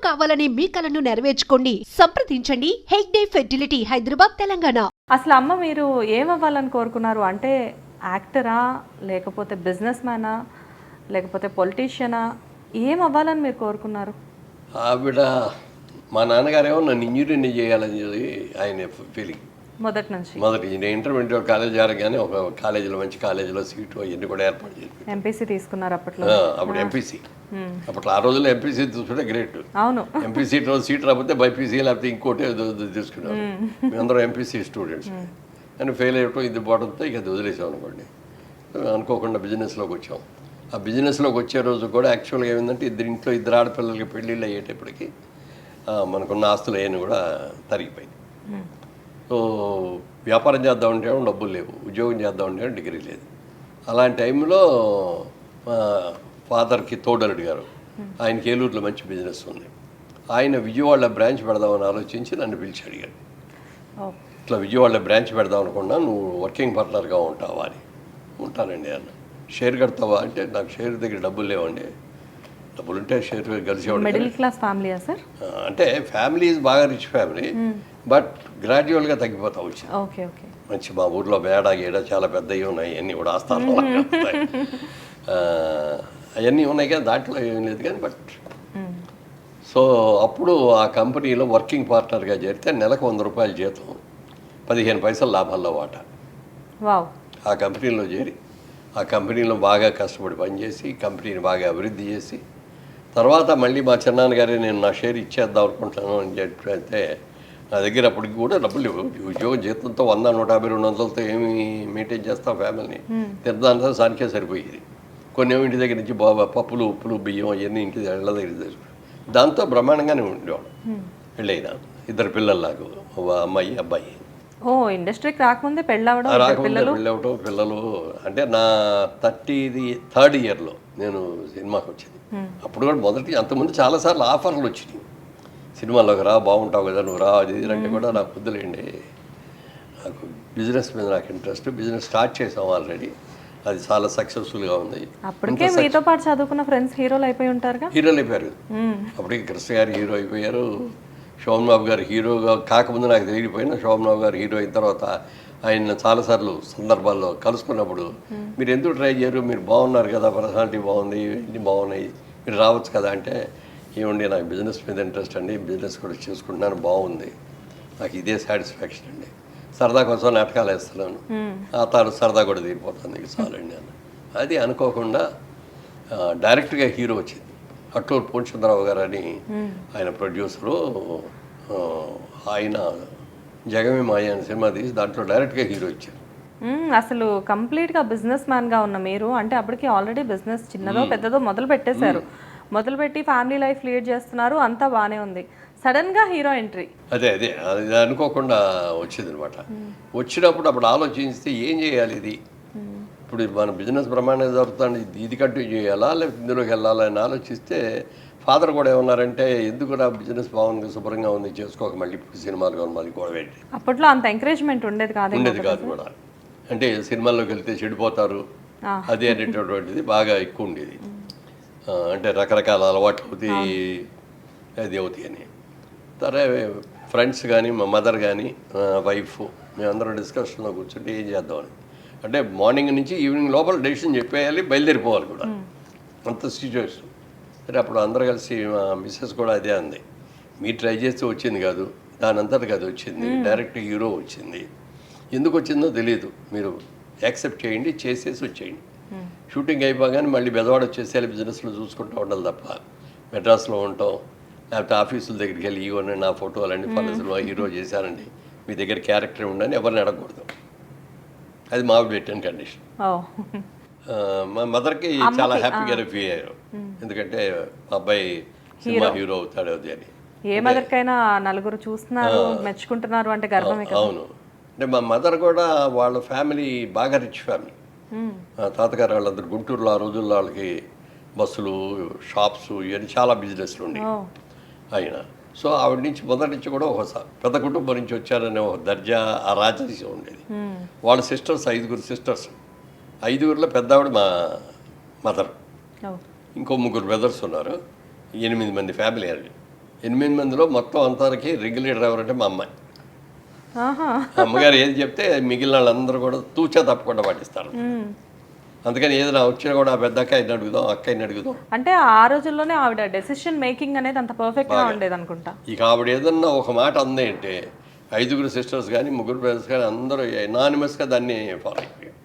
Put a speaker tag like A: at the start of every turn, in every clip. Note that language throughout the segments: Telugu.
A: కావాలనే మీ కలను నెరవేర్చుకోండి. సంప్రదించండి హెగ్డే ఫెర్టిలిటీ, హైదరాబాద్, తెలంగాణ.
B: అసలు అమ్మ మీరు ఏమవ్వాలని కోరుకున్నారు? అంటే యాక్టరా, లేకపోతే బిజినెస్ మ్యానా, లేకపోతే పొలిటీషియనా, ఏమవ్వాలని మీరు కోరుకున్నారు?
C: ఆవిడ మా నాన్నగారేమో నన్ను ఇంజనీరింగ్ చేయాలని చెప్పి ఆయన ఫీలింగ్
B: మొదటి నుంచి.
C: నేను ఇంటర్మీడియట్ కాలేజ్ జరగానే ఒక కాలేజీలో మంచి కాలేజీలో సీటు అవన్నీ కూడా ఏర్పాటు చేసి
B: ఎంపీసీ తీసుకున్నారు అప్పట్లో?
C: అప్పుడు ఎంపీసీ, అప్పట్లో ఆ రోజుల్లో ఎంపీసీ తీసుకుంటే గ్రేట్.
B: అవును,
C: ఎంపీసీ సీట్ రాకపోతే బైపీసీ లేకపోతే ఇంకోటి తీసుకున్నాం. మేమందరం ఎంపీసీ స్టూడెంట్స్ అని ఫెయిల్ అయ్యటం ఇది పోవడంతో ఇక అది వదిలేసాం అనుకోండి. అనుకోకుండా బిజినెస్లోకి వచ్చాం. ఆ బిజినెస్లోకి వచ్చే రోజు కూడా యాక్చువల్గా ఏమైందంటే ఇంట్లో ఇద్దరు ఆడపిల్లలకి పెళ్ళిళ్ళు అయ్యేటప్పటికి మనకున్న ఆస్తులు అవన్నీ కూడా తరిగిపోయింది. సో వ్యాపారం చేద్దామంటే డబ్బులు లేవు, ఉద్యోగం చేద్దామంటే డిగ్రీ లేదు. అలాంటి టైంలో మా ఫాదర్కి తోడలుడు గారు, ఆయనకి ఏలూరులో మంచి బిజినెస్ ఉంది, ఆయన విజయవాడలో బ్రాంచ్ పెడదామని ఆలోచించి నన్ను పిలిచి అడిగాడు. ఇట్లా విజయవాడలో బ్రాంచ్ పెడదాం అనుకున్నా, నువ్వు వర్కింగ్ పార్ట్నర్గా ఉంటావా అని. ఉంటానండి అన్న. షేర్ కడతావా అంటే నాకు షేర్ దగ్గర డబ్బులు లేవండి. డబ్బులు ఉంటే షేర్ కలిసేవాడు.
B: మిడిల్ క్లాస్ ఫ్యామిలీయా సార్? అంటే
C: ఫ్యామిలీ బాగా రిచ్ ఫ్యామిలీ, బట్ గ్రాడ్యువల్గా తగ్గిపోతా వచ్చింది.
B: Okay okay.
C: మంచి మా ఊర్లో బేడా గీడ చాలా పెద్దవి ఉన్నాయి, అన్నీ కూడా ఆస్థానాలు అవన్నీ ఉన్నాయి కానీ దాంట్లో ఏం లేదు కానీ. బట్ సో అప్పుడు ఆ కంపెనీలో వర్కింగ్ పార్ట్నర్గా చేరితే నెలకు 100 రూపాయల జీతం, 15 పైసలు లాభాల్లో వాటా.
B: వావ్.
C: ఆ కంపెనీలో చేరి ఆ కంపెనీలో బాగా కష్టపడి పనిచేసి కంపెనీని బాగా అభివృద్ధి చేసి తర్వాత మళ్ళీ మా చిన్నాన్నగారే నేను నా షేర్ ఇచ్చేద్దాం అనుకుంటాను అని చెప్పి నా దగ్గర అప్పటికి కూడా డబ్బులు ఉద్యోగం జీతంతో 100, 150, 200లతో ఏమి మెయింటైన్ చేస్తాం ఫ్యామిలీని. తిరదాంతా సానికే సరిపోయేది. కొన్ని ఇంటి దగ్గర నుంచి పప్పులు, ఉప్పులు, బియ్యం అవన్నీ ఇంటి ఇళ్ళ దగ్గర సరిపోయి దాంతో బ్రహ్మాండంగానే ఉండేవాడు. పెళ్ళైనా 2 పిల్లల్లాగా, అమ్మాయి అబ్బాయి.
B: ఓ, ఇండస్ట్రీకి రాకముందే పెళ్ళవడం?
C: పిల్లలు అంటే నా 33rd ఇయర్లో నేను సినిమాకి వచ్చింది. అప్పుడు కూడా మొదటి అంతకుముందు చాలాసార్లు ఆఫర్లు వచ్చినాయి, సినిమాలోకి రా, బాగుంటావు కదా నువ్వు రా, అది అంటే కూడా నాకు వద్దులేండి, నాకు బిజినెస్ మీద నాకు ఇంట్రెస్ట్. బిజినెస్ స్టార్ట్ చేసాం ఆల్రెడీ, అది చాలా సక్సెస్ఫుల్గా ఉంది.
B: అప్పటికే మీతో పాటు చదువుకున్న ఫ్రెండ్స్ హీరోలు అయిపోయి ఉంటారుగా?
C: హీరోలు అయిపోయారు. అప్పటికి కృష్ణ గారు హీరో అయిపోయారు, శోభన్ బాబు గారు హీరోగా కాకముందు నాకు తెలియపోయినా శోభన్ బాబు గారు హీరో అయిన తర్వాత ఆయన చాలాసార్లు సందర్భాల్లో కలుసుకున్నప్పుడు మీరు ఎందుకు ట్రై చేయరు, మీరు బాగున్నారు కదా, పర్సనాలిటీ బాగుంది, ఇన్ని బాగున్నాయి, మీరు రావచ్చు కదా అంటే, ఏమండి నాకు బిజినెస్ మీద ఇంట్రెస్ట్ అండి, బిజినెస్ కూడా చేసుకుంటున్నాను, బాగుంది, నాకు ఇదే సాటిస్ఫాక్షన్ అండి, సరదా కోసం నాటకాలు వేస్తున్నాను, ఆ తర్వాత సరదా కూడా తీరిపోతుంది, ఇక చాలండి అన్న. అది అనుకోకుండా డైరెక్ట్గా హీరో వచ్చింది. అట్లూరు పూర్ణచంద్రరావు గారు అని ఆయన ప్రొడ్యూసరు, ఆయన జగమే మాయ అనే సినిమా తీసి దాంట్లో డైరెక్ట్గా హీరో ఇచ్చారు.
B: అసలు కంప్లీట్గా బిజినెస్ మ్యాన్గా ఉన్న మీరు, అంటే అప్పటికి ఆల్రెడీ బిజినెస్ చిన్నదో పెద్దదో మొదలు పెట్టేశారు, మొదలుపెట్టి ఫ్యామిలీ లైఫ్ లీడ్ చేస్తున్నారు, అంతా బాగానే ఉంది. సడన్గా హీరో ఎంట్రీ.
C: అదే అది అనుకోకుండా వచ్చింది అనమాట. వచ్చినప్పుడు అప్పుడు ఆలోచిస్తే ఏం చేయాలి, ఇది ఇప్పుడు మన బిజినెస్ బ్రహ్మాండంగా జరుగుతుంది, ఇది కంటిన్యూ చేయాలా లేకపోతే ఇందులోకి వెళ్ళాలా అని ఆలోచిస్తే ఫాదర్ కూడా ఏమన్నారంటే, ఎందుకు నా బిజినెస్ బాగుంది, శుభ్రంగా ఉంది, చేసుకోక మళ్ళీ ఇప్పుడు సినిమాలు కావాలి, మళ్ళీ కూడా ఏంటి.
B: అప్పట్లో అంత ఎంకరేజ్మెంట్ ఉండేది
C: కాదు కూడా, అంటే సినిమాల్లోకి వెళ్తే చెడిపోతారు అది అనేటటువంటిది బాగా ఎక్కువ ఉండేది. అంటే రకరకాల అలవాట్లు అవుతాయి, అది అవుతాయి అని. తర్వాత ఫ్రెండ్స్ కానీ మా మదర్ కానీ వైఫ్ మేమందరం డిస్కషన్లో కూర్చుంటే ఏం చేద్దామని, అంటే మార్నింగ్ నుంచి ఈవినింగ్ లోపల డెసిషన్ చెప్పేయాలి, బయలుదేరిపోవాలి కూడా, అంత సిచ్యువేషన్. సరే అప్పుడు అందరూ కలిసి మా మిస్సెస్ కూడా అదే అంది, మీరు ట్రై చేస్తే వచ్చింది కాదు, దాని అంతటికి అది వచ్చింది, డైరెక్ట్ హీరో వచ్చింది, ఎందుకు వచ్చిందో తెలియదు, మీరు యాక్సెప్ట్ చేయండి, చేసేసి వచ్చేయండి, షూటింగ్ అయిపోగానే మళ్ళీ బెదవాడ వచ్చేసేయాలి, బిజినెస్లో చూసుకుంటూ ఉండాలి తప్ప మెడ్రాస్లో ఉంటాం, లేకపోతే ఆఫీసుల దగ్గరికి వెళ్ళి ఇవ్వండి నా ఫోటోలన్నీ ఫలసులు హీరో చేశానండి, మీ దగ్గర క్యారెక్టర్ ఉండని ఎవరిని అడగకూడదు, అది మా పెట్టిన కండిషన్. మా మదర్కి చాలా హ్యాపీగా ఫీల్ అయ్యారు, ఎందుకంటే మా అబ్బాయి సినిమా హీరో అవుతాడు అది అని.
B: ఏ మదర్కైనా నలుగురు చూస్తున్నారు మెచ్చుకుంటున్నారు అంటే గర్వమే కదా.
C: అవును, అంటే మా మదర్ కూడా వాళ్ళ ఫ్యామిలీ బాగా రిచ్ ఫ్యామిలీ. తాతగారు వాళ్ళందరూ గుంటూరులో ఆ రోజుల్లో వాళ్ళకి బస్సులు, షాప్స్, ఇవన్నీ చాలా బిజినెస్లు ఉండేవి ఆయన. సో ఆవిడ నుంచి మొదటి నుంచి కూడా ఒక పెద్ద కుటుంబం నుంచి వచ్చారనే ఒక దర్జా, ఆ రాజకీయం ఉండేది. వాళ్ళ సిస్టర్స్ 5 సిస్టర్స్, 5లో పెద్ద ఆవిడ మా మదర్, ఇంకో 3 బ్రదర్స్ ఉన్నారు, 8 మంది ఫ్యామిలీ అండి. 8 మందిలో మొత్తం అంతరికి రెగ్యులేటర్ ఎవరంటే మా అమ్మాయి.
B: ఆహా.
C: అమ్మగారు ఏది చెప్తే మిగిలిన వాళ్ళందరూ కూడా తూచా తప్పకుండా పాటిస్తారు. అందుకని ఏదైనా వచ్చినా కూడా ఆ పెద్ద అక్కని అడుగుదాం, అక్కని అడుగుదాం.
B: అంటే ఆ రోజుల్లోనే ఆవిడ డెసిషన్ మేకింగ్ అనేది అంత పర్ఫెక్ట్ గా ఉండేది అనుకుంటా.
C: ఇక ఆవిడ ఏదన్నా ఒక మాట అంది అంటే 5 సిస్టర్స్ కానీ 3 బ్రదర్స్ కానీ అందరూ ఎనానిమస్గా దాన్ని ఫాలో అయిపోయాం.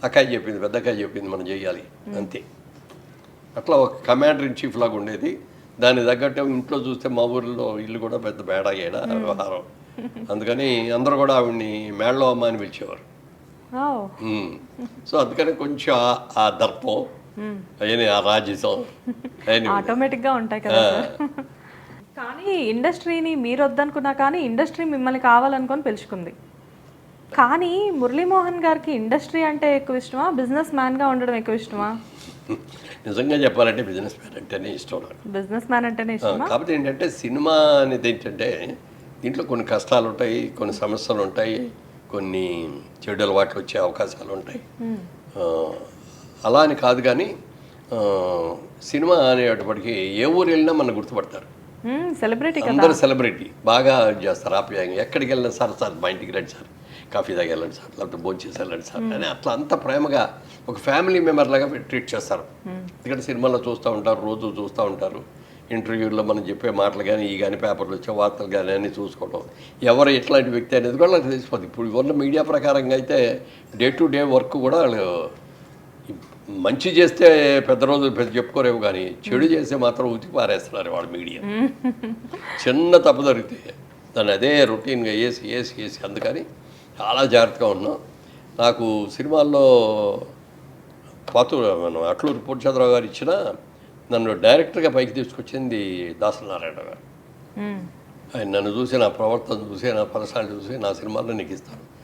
C: అక్కయ్య చెప్పింది, పెద్ద అక్కయ్య చెప్పింది, మనం చేయాలి అంతే. అట్లా ఒక కమాండర్ ఇన్ చీఫ్ లాగా ఉండేది. దాన్ని తగ్గట్టు ఇంట్లో చూస్తే మా ఊరిలో ఇల్లు కూడా పెద్ద బేడా గేడ వ్యవహారం. అందుకని అందరూ కూడా ఆవిడ్ని మేడలో అమ్మ అని పిలిచేవారు. సో అందుకని కొంచెం ఆ దర్పం అవన్నీ, ఆ రాజ్యసం
B: ఆటోమేటిక్ గా ఉంటాయి కదా. కానీ ఇండస్ట్రీని మీరు వద్దనుకున్నా కానీ ఇండస్ట్రీ మిమ్మల్ని కావాలనుకొని పిలుచుకుంది. కానీ మురళీమోహన్ గారికి ఇండస్ట్రీ అంటే ఎక్కువ ఇష్టమా, బిజినెస్ మ్యాన్ గా ఉండడం ఎక్కువ ఇష్టమా?
C: నిజంగా చెప్పాలంటే బిజినెస్ మ్యాన్ అంటేనే ఇష్టం నాకు.
B: బిజినెస్ మ్యాన్ అంటేనే ఇష్టమా?
C: కాబట్టి ఏంటంటే సినిమా అనేది ఏంటంటే దీంట్లో కొన్ని కష్టాలు ఉంటాయి, కొన్ని సమస్యలు ఉంటాయి, కొన్ని చెడు అలవాట్లు వచ్చే అవకాశాలు ఉంటాయి. అలా అని కాదు కానీ సినిమా అనేటప్పటికీ ఏ ఊరు వెళ్ళినా మనం గుర్తుపడతారు.
B: సెలబ్రిటీ,
C: అందరూ సెలబ్రిటీ బాగా చేస్తారు ఆప్యాయంగా. ఎక్కడికి వెళ్ళినా సార్ మా ఇంటికి రండి సార్, కాఫీ తాగి వెళ్ళండి సార్, లేకపోతే భోజనం చేసి వెళ్ళండి సార్ అని అట్లా అంత ప్రేమగా ఒక ఫ్యామిలీ మెంబర్ లాగా ట్రీట్ చేస్తారు. ఎందుకంటే సినిమాలో చూస్తూ ఉంటారు, రోజు చూస్తూ ఉంటారు. ఇంటర్వ్యూల్లో మనం చెప్పే మాటలు కానీ ఈ కానీ పేపర్లు వచ్చే వార్తలు కానీ అన్నీ చూసుకోవడం, ఎవరు ఎట్లాంటి వ్యక్తి అనేది కూడా వాళ్ళకి తెలిసిపోతుంది. ఇప్పుడు ఉన్న మీడియా ప్రకారంగా అయితే డే టు డే వర్క్ కూడా వాళ్ళు మంచి చేస్తే పెద్ద రోజులు పెద్ద చెప్పుకోరేమో కానీ చెడు చేస్తే మాత్రం ఉతికి పారేస్తున్నారు వాళ్ళ మీడియా. చిన్న తప్పు జరిగితే దాన్ని అదే రొటీన్గా వేసి అందుకని చాలా జాగ్రత్తగా ఉన్నాం. నాకు సినిమాల్లో మనం అట్లూరు పూర్ణచంద్రరావు గారు ఇచ్చిన నన్ను డైరెక్టర్గా పైకి తీసుకొచ్చింది దాసరి నారాయణ గారు. ఆయన నన్ను చూసి, నా ప్రవర్తన చూసి, నా పర్సనాలిటీ చూసి నా సినిమాల్లో నీకు ఇస్తాను,